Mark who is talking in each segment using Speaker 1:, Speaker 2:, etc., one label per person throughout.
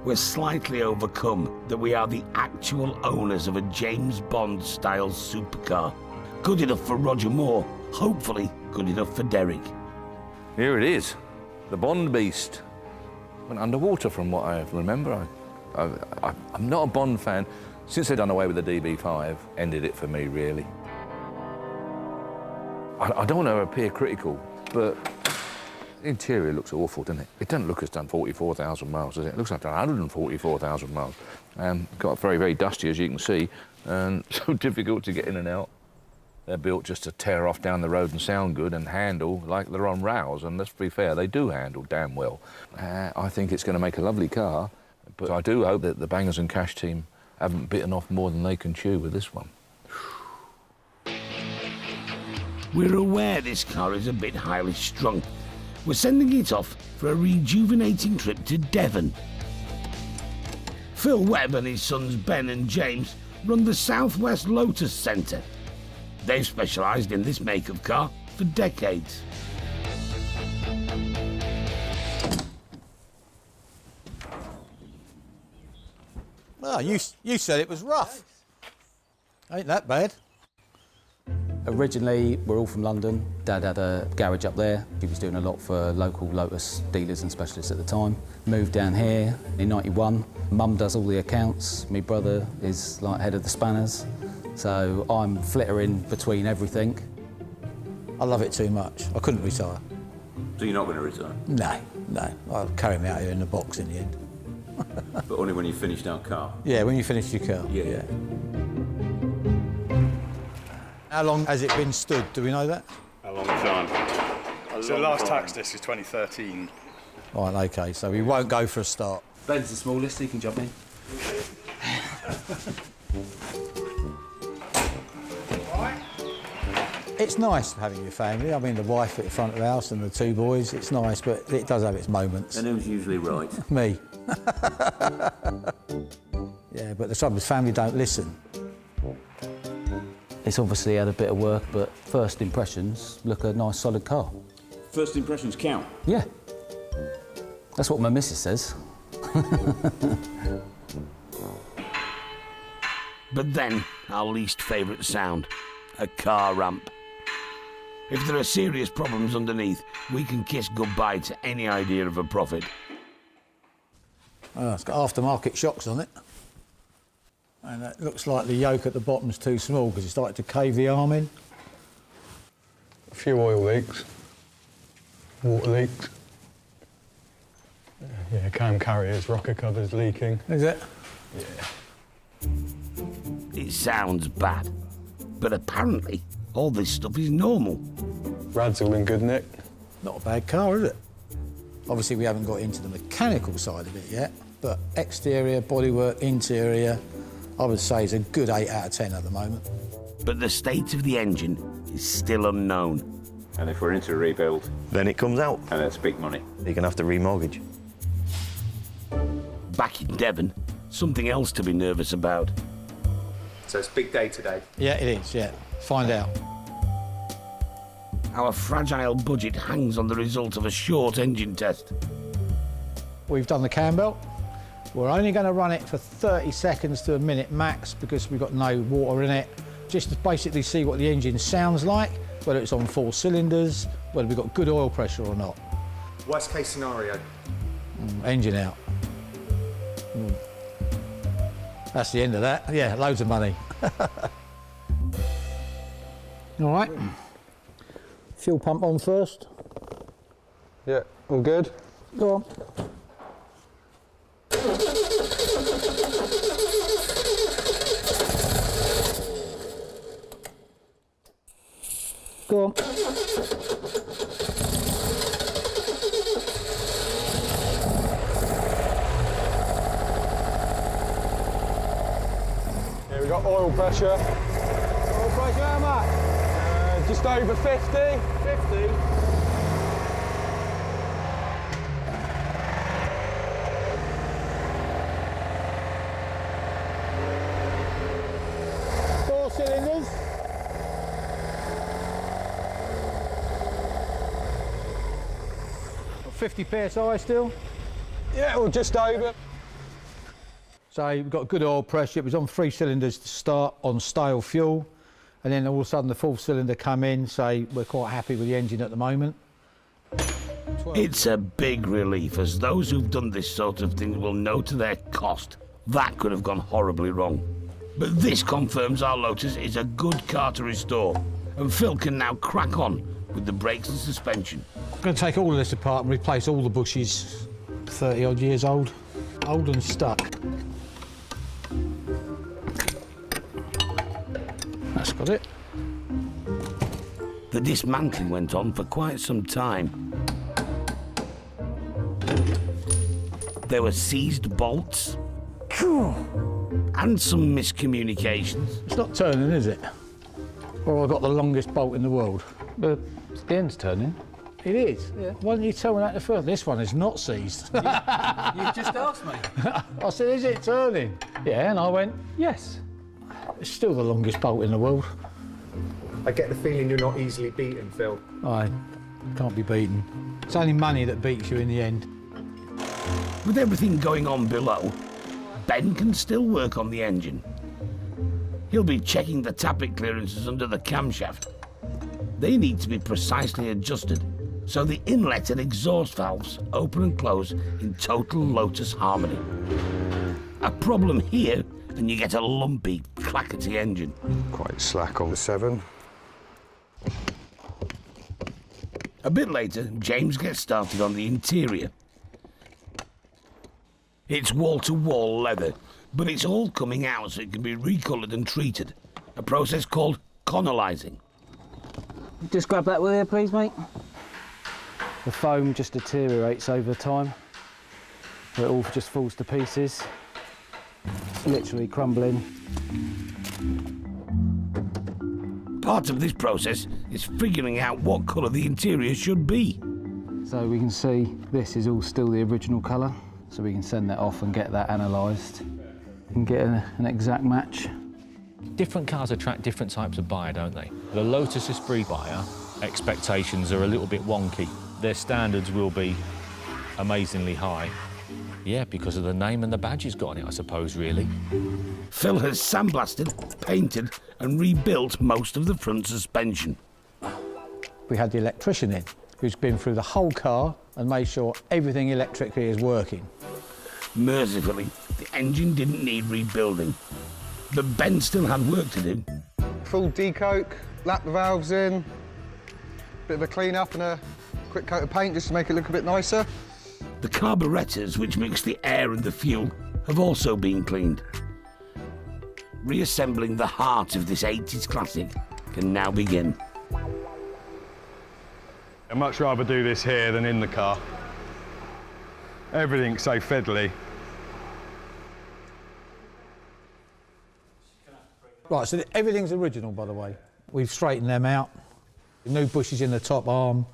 Speaker 1: we're slightly overcome that we are the actual owners of a James Bond-style supercar. Good enough for Roger Moore, hopefully good enough for Derek.
Speaker 2: Here it is, the Bond Beast. Went underwater from what I remember. I'm not a Bond fan. Since they've done away with the DB5, ended it for me, really. I don't want to appear critical, but the interior looks awful, doesn't it? It doesn't look as done 44,000 miles, does it? It looks like 144,000 miles. Got very, very dusty, as you can see, and so difficult to get in and out. They're built just to tear off down the road and sound good and handle like they're on rails, and let's be fair, they do handle damn well. I think it's going to make a lovely car, but I do hope that the Bangers and Cash team haven't bitten off more than they can chew with this one.
Speaker 1: We're aware this car is a bit highly strung. We're sending it off for a rejuvenating trip to Devon. Phil Webb and his sons Ben and James run the Southwest Lotus Centre. They've specialised in this make of car for decades.
Speaker 3: Well, you said it was rough. Ain't that bad.
Speaker 4: Originally, we're all from London. Dad had a garage up there. He was doing a lot for local Lotus dealers and specialists at the time. Moved down here in '91. Mum does all the accounts. My brother is like head of the spanners. So I'm flittering between everything.
Speaker 3: I love it too much. I couldn't retire.
Speaker 5: So you're not going to retire?
Speaker 3: No. I'll carry me out here in the box in the end.
Speaker 5: But only when you've finished our car?
Speaker 3: Yeah, when you finish your car.
Speaker 5: Yeah.
Speaker 3: How long has it been stood? Do we know that?
Speaker 6: A long time. So the last tax disc is 2013.
Speaker 3: Right, OK, so we won't go for a start.
Speaker 4: Ben's the smallest, he can jump in.
Speaker 3: It's nice having your family. I mean, the wife at the front of the house and the two boys, it's nice, but it does have its moments.
Speaker 5: And who's usually right?
Speaker 3: Me. Yeah, but the trouble is family don't listen.
Speaker 4: It's obviously had a bit of work, but first impressions look a nice, solid car.
Speaker 5: First impressions count?
Speaker 4: Yeah. That's what my missus says.
Speaker 1: But then, our least favourite sound, a car ramp. If there are serious problems underneath, we can kiss goodbye to any idea of a profit.
Speaker 3: Oh, it's got aftermarket shocks on it. And it looks like the yoke at the bottom's too small because it started to cave the arm in.
Speaker 6: A few oil leaks, water leaks. Yeah, cam carriers, rocker covers leaking.
Speaker 3: Is it?
Speaker 6: Yeah.
Speaker 1: It sounds bad, but apparently all this stuff is normal.
Speaker 6: Rad's all in good nick.
Speaker 3: Not a bad car, is it? Obviously, we haven't got into the mechanical side of it yet, but exterior, bodywork, interior, I would say is a good 8 out of 10 at the moment.
Speaker 1: But the state of the engine is still unknown.
Speaker 5: And if we're into a rebuild?
Speaker 7: Then it comes out.
Speaker 5: And it's big money.
Speaker 7: You're going to have to remortgage.
Speaker 1: Back in Devon, something else to be nervous about.
Speaker 5: So it's a big day today?
Speaker 3: Yeah, it is, yeah. Find out.
Speaker 1: Our fragile budget hangs on the result of a short engine test.
Speaker 3: We've done the cam belt. We're only going to run it for 30 seconds to a minute max because we've got no water in it, just to basically see what the engine sounds like, whether it's on 4 cylinders, whether we've got good oil pressure or not.
Speaker 5: Worst case scenario?
Speaker 3: Engine out. That's the end of that. Yeah, loads of money. All right. Fuel pump on first.
Speaker 6: Yeah, all good.
Speaker 3: Go on. Go on.
Speaker 6: Yeah, we got oil pressure.
Speaker 3: Oil pressure, how much?
Speaker 6: Just over 50.
Speaker 3: 50. Four cylinders. Got 50 psi still.
Speaker 6: Yeah, well, just over.
Speaker 3: So we've got good oil pressure. It was on 3 cylinders to start on stale fuel, and then all of a sudden the 4th cylinder come in, so we're quite happy with the engine at the moment.
Speaker 1: It's a big relief, as those who've done this sort of thing will know to their cost that could have gone horribly wrong. But this confirms our Lotus is a good car to restore, and Phil can now crack on with the brakes and suspension.
Speaker 3: I'm going to take all of this apart and replace all the bushes. 30 odd years old and stuck. That's got it.
Speaker 1: The dismantling went on for quite some time. There were seized bolts and some miscommunications.
Speaker 3: It's not turning, is it? Well, I've got the longest bolt in the world.
Speaker 4: But the end's turning.
Speaker 3: It is? Yeah. Why didn't you tell me that at first? This one is not seized.
Speaker 4: You just asked me.
Speaker 3: I said, is it turning?
Speaker 4: Yeah, and I went, yes.
Speaker 3: It's still the longest bolt in the world.
Speaker 5: I get the feeling you're not easily beaten, Phil.
Speaker 3: I can't be beaten. It's only money that beats you in the end.
Speaker 1: With everything going on below, Ben can still work on the engine. He'll be checking the tappet clearances under the camshaft. They need to be precisely adjusted so the inlet and exhaust valves open and close in total Lotus harmony. A problem here and you get a lumpy, clackety engine.
Speaker 8: Quite slack on the 7.
Speaker 1: A bit later, James gets started on the interior. It's wall-to-wall leather, but it's all coming out so it can be recoloured and treated, a process called conolizing.
Speaker 4: Just grab that with you, please, mate. The foam just deteriorates over time. It all just falls to pieces. It's literally crumbling.
Speaker 1: Part of this process is figuring out what colour the interior should be.
Speaker 4: So we can see this is all still the original colour, so we can send that off and get that analysed and get an exact match.
Speaker 9: Different cars attract different types of buyer, don't they? The Lotus Esprit buyer expectations are a little bit wonky. Their standards will be amazingly high. Yeah, because of the name and the badge he's got on it, I suppose, really.
Speaker 1: Phil has sandblasted, painted and rebuilt most of the front suspension.
Speaker 3: We had the electrician in, who's been through the whole car and made sure everything electrically is working.
Speaker 1: Mercifully, the engine didn't need rebuilding, but Ben still had work to do.
Speaker 8: Full decoke, lap the valves in, bit of a clean up and a quick coat of paint just to make it look a bit nicer.
Speaker 1: The carburettors, which mix the air and the fuel, have also been cleaned. Reassembling the heart of this 80s classic can now begin.
Speaker 6: I'd much rather do this here than in the car. Everything's so fiddly.
Speaker 3: Right, so everything's original, by the way. We've straightened them out. New bushes in the top arm.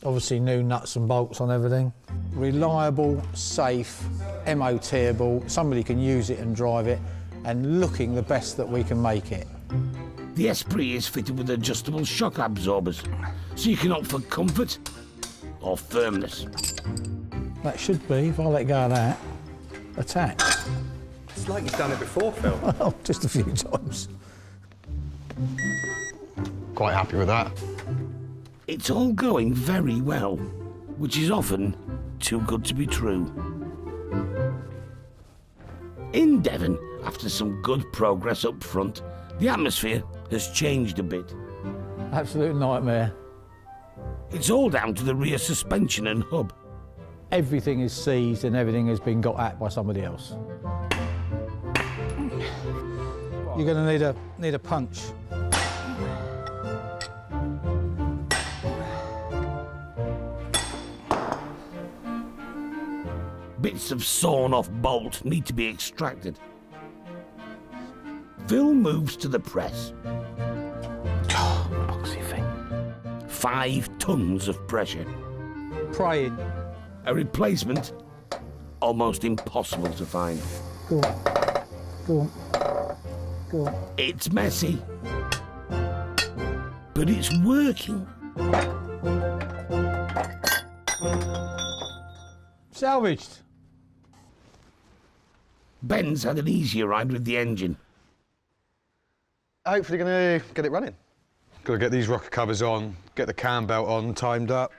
Speaker 3: Obviously new nuts and bolts on everything. Reliable, safe, MOTable, somebody can use it and drive it, and looking the best that we can make it.
Speaker 1: The Esprit is fitted with adjustable shock absorbers, so you can opt for comfort or firmness.
Speaker 3: That should be, if I let go of that, attack.
Speaker 5: It's like you've done it before, Phil.
Speaker 3: Oh, just a few times.
Speaker 8: Quite happy with that.
Speaker 1: It's all going very well, which is often too good to be true. In Devon, after some good progress up front, the atmosphere has changed a bit.
Speaker 3: Absolute nightmare.
Speaker 1: It's all down to the rear suspension and hub.
Speaker 3: Everything is seized and everything has been got at by somebody else. You're going to need a punch.
Speaker 1: Bits of sawn-off bolt need to be extracted. Phil moves to the press.
Speaker 7: Boxy thing.
Speaker 1: 5 tons of pressure.
Speaker 3: Praying.
Speaker 1: A replacement almost impossible to find.
Speaker 3: Go on. Go on. Go on.
Speaker 1: It's messy, but it's working.
Speaker 3: Salvaged.
Speaker 1: Ben's had an easier ride with the engine.
Speaker 8: Hopefully going to get it running. Got to get these rocker covers on, get the cam belt on, timed up.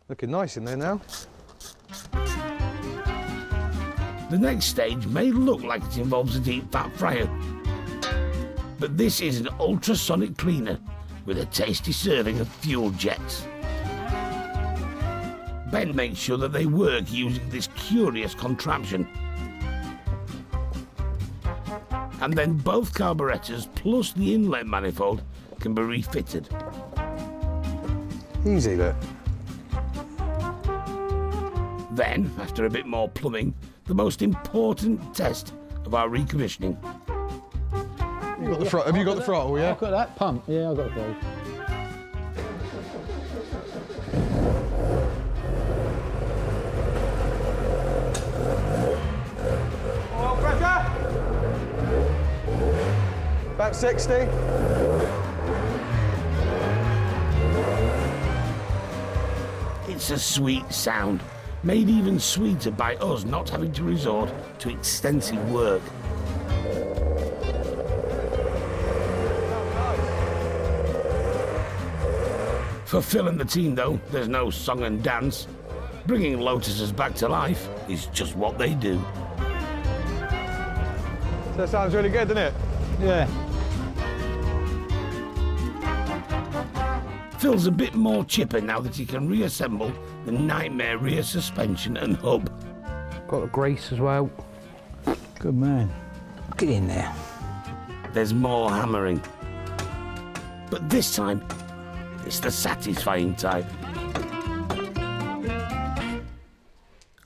Speaker 8: Looking nice in there now.
Speaker 1: The next stage may look like it involves a deep fat fryer, but this is an ultrasonic cleaner with a tasty serving of fuel jets. Ben makes sure that they work using this curious contraption. And then both carburetors plus the inlet manifold can be refitted.
Speaker 8: Easy, look.
Speaker 1: Then, after a bit more plumbing, the most important test of our recommissioning.
Speaker 8: You got the have you got the throttle, yeah?
Speaker 3: I've got that pump. Yeah, I've got the throttle.
Speaker 8: Oil pressure. About 60.
Speaker 1: It's a sweet sound, made even sweeter by us not having to resort to extensive work. For Phil and the team, though, there's no song and dance. Bringing Lotuses back to life is just what they do.
Speaker 8: So that sounds really good, doesn't it?
Speaker 3: Yeah.
Speaker 1: Phil's a bit more chipper now that he can reassemble the nightmare rear suspension and hub.
Speaker 2: Got the grease as well.
Speaker 3: Good man. Get in there.
Speaker 1: There's more hammering. But this time, it's the satisfying type.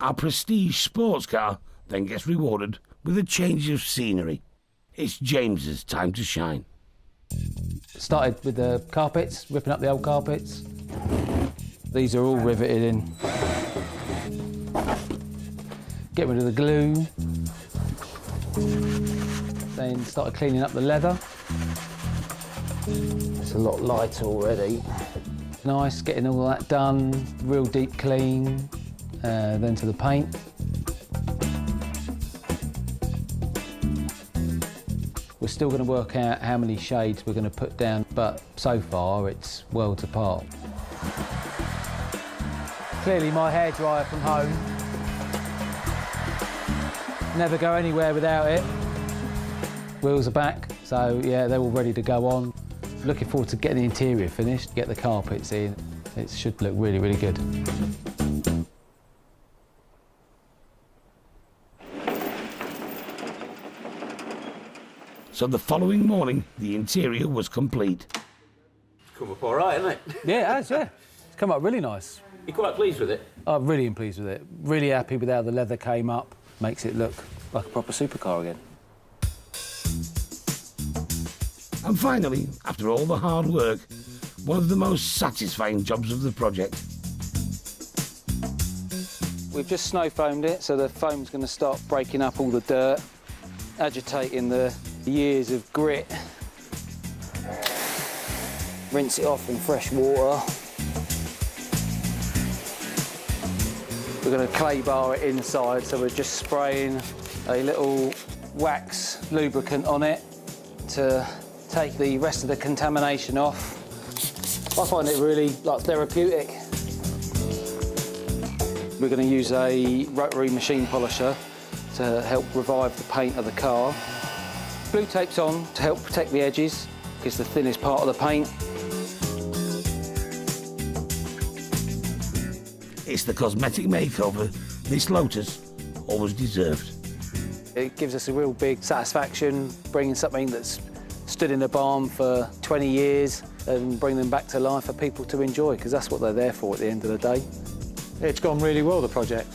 Speaker 1: Our prestige sports car then gets rewarded with a change of scenery. It's James's time to shine.
Speaker 4: Started with the carpets, ripping up the old carpets. These are all riveted in. Get rid of the glue. Then started cleaning up the leather. It's a lot lighter already. Nice, getting all that done, real deep clean. Then to the paint. We're still going to work out how many shades we're going to put down, but so far it's worlds apart. Clearly my hairdryer from home. Never go anywhere without it. Wheels are back, so yeah, they're all ready to go on. Looking forward to getting the interior finished, get the carpets in. It should look really, really good.
Speaker 1: So the following morning, the interior was complete.
Speaker 10: It's come up all right, hasn't it?
Speaker 4: Yeah, it has, yeah. It's come up really nice.
Speaker 10: You're quite pleased with it?
Speaker 4: I'm really pleased with it. Really happy with how the leather came up. Makes it look like a proper supercar again.
Speaker 1: And finally, after all the hard work, one of the most satisfying jobs of the project.
Speaker 4: We've just snow foamed it, so the foam's going to start breaking up all the dirt, agitating the years of grit. Rinse it off in fresh water. We're going to clay bar it inside, so we're just spraying a little wax lubricant on it to take the rest of the contamination off. I find it really therapeutic. We're going to use a rotary machine polisher to help revive the paint of the car. Blue tape's on to help protect the edges, it's the thinnest part of the paint.
Speaker 1: It's the cosmetic makeover this Lotus always deserved.
Speaker 4: It gives us a real big satisfaction, bringing something that's stood in a barn for 20 years and bring them back to life for people to enjoy, because that's what they're there for at the end of the day.
Speaker 3: It's gone really well, the project.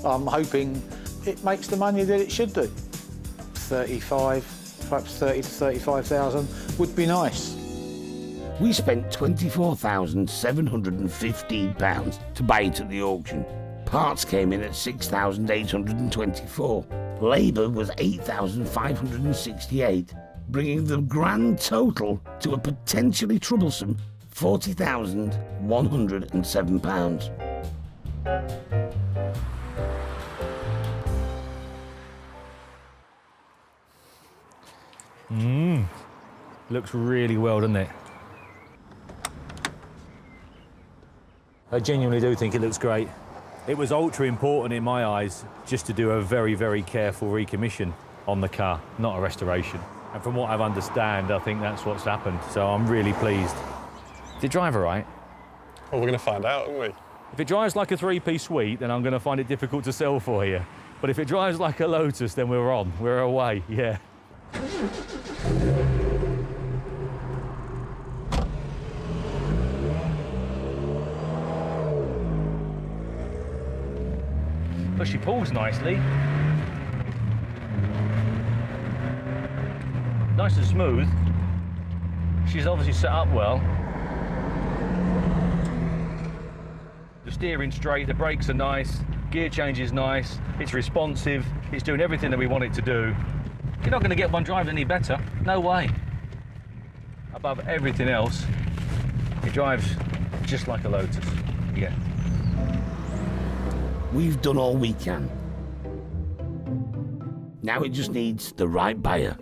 Speaker 3: I'm hoping it makes the money that it should do. 35, perhaps 30 to 35,000 would be nice.
Speaker 1: We spent £24,715 to buy it at the auction. Parts came in at £6,824. Labour was £8,568, bringing the grand total to a potentially troublesome £40,107.
Speaker 9: Looks really well, doesn't it? I genuinely do think it looks great. It was ultra important in my eyes just to do a very, very careful recommission on the car, not a restoration. And from what I understand, I think that's what's happened. So I'm really pleased. Did it drive all right?
Speaker 6: Well, we're going to find out, aren't we?
Speaker 9: If it drives like a three-piece suite, then I'm going to find it difficult to sell for you. But if it drives like a Lotus, then we're on. We're away, yeah. But she pulls nicely. Nice and smooth. She's obviously set up well. The steering's straight, the brakes are nice, gear change is nice, it's responsive, it's doing everything that we want it to do. You're not going to get one driving any better, no way. Above everything else, it drives just like a Lotus, yeah.
Speaker 1: We've done all we can. Now it just needs the right buyer.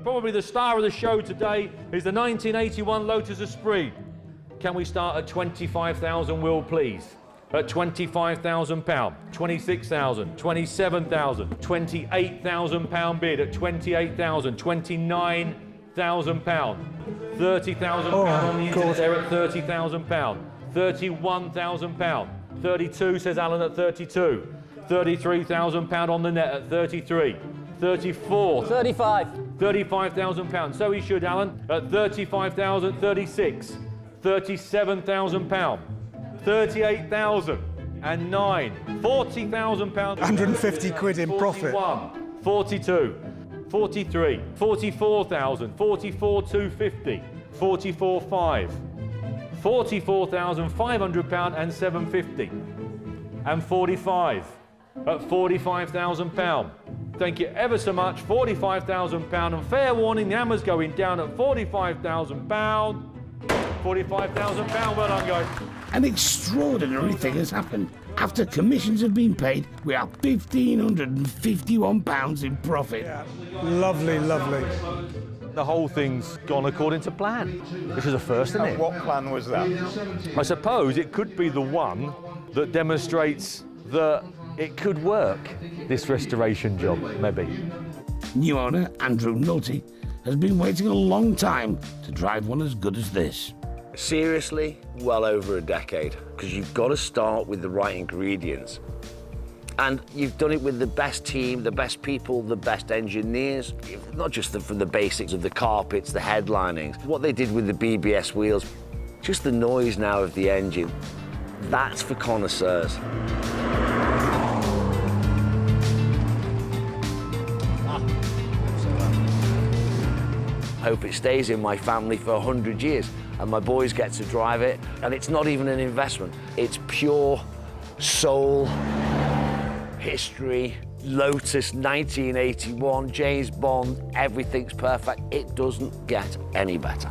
Speaker 9: Probably the star of the show today is the 1981 Lotus Esprit. Can we start at 25,000, Will, please? At £25,000, 26,000, 27,000, 28,000 pound bid at 28,000, 29,000 pound, 30,000 pound on the internet there at 30,000 pound, 31,000 pound, 32 says Alan at 32, 33,000 pound on the net at 33, 34, 35,000 pounds. So he should, Alan, at 35,000, 36. 37,000 pound, 38,000 and 9, 40,000 pounds.
Speaker 11: 150 quid in profit.
Speaker 9: 41, 42, 43, 44,000, 44,250, 44,5, 44,500 pound and 750, and 45 at 45,000 pound. Thank you ever so much. 45,000 pound, and fair warning, the hammer's going down at 45,000 pound. 45,000 pound, well done, guys.
Speaker 1: An extraordinary thing has happened. After commissions have been paid, we are £1,551 in profit.
Speaker 11: Yeah. Lovely, lovely.
Speaker 9: The whole thing's gone according to plan. This is a first, isn't it?
Speaker 12: What plan was that?
Speaker 9: I suppose it could be the one that demonstrates that it could work, this restoration job, maybe.
Speaker 1: New owner, Andrew Nulty, has been waiting a long time to drive one as good as this.
Speaker 13: Seriously, well over a decade, because you've got to start with the right ingredients. And you've done it with the best team, the best people, the best engineers, not just from the basics of the carpets, the headlinings, what they did with the BBS wheels, just the noise now of the engine. That's for connoisseurs. Hope it stays in my family for 100 years and my boys get to drive it. And it's not even an investment. It's pure soul, history, Lotus 1981, James Bond, everything's perfect. It doesn't get any better.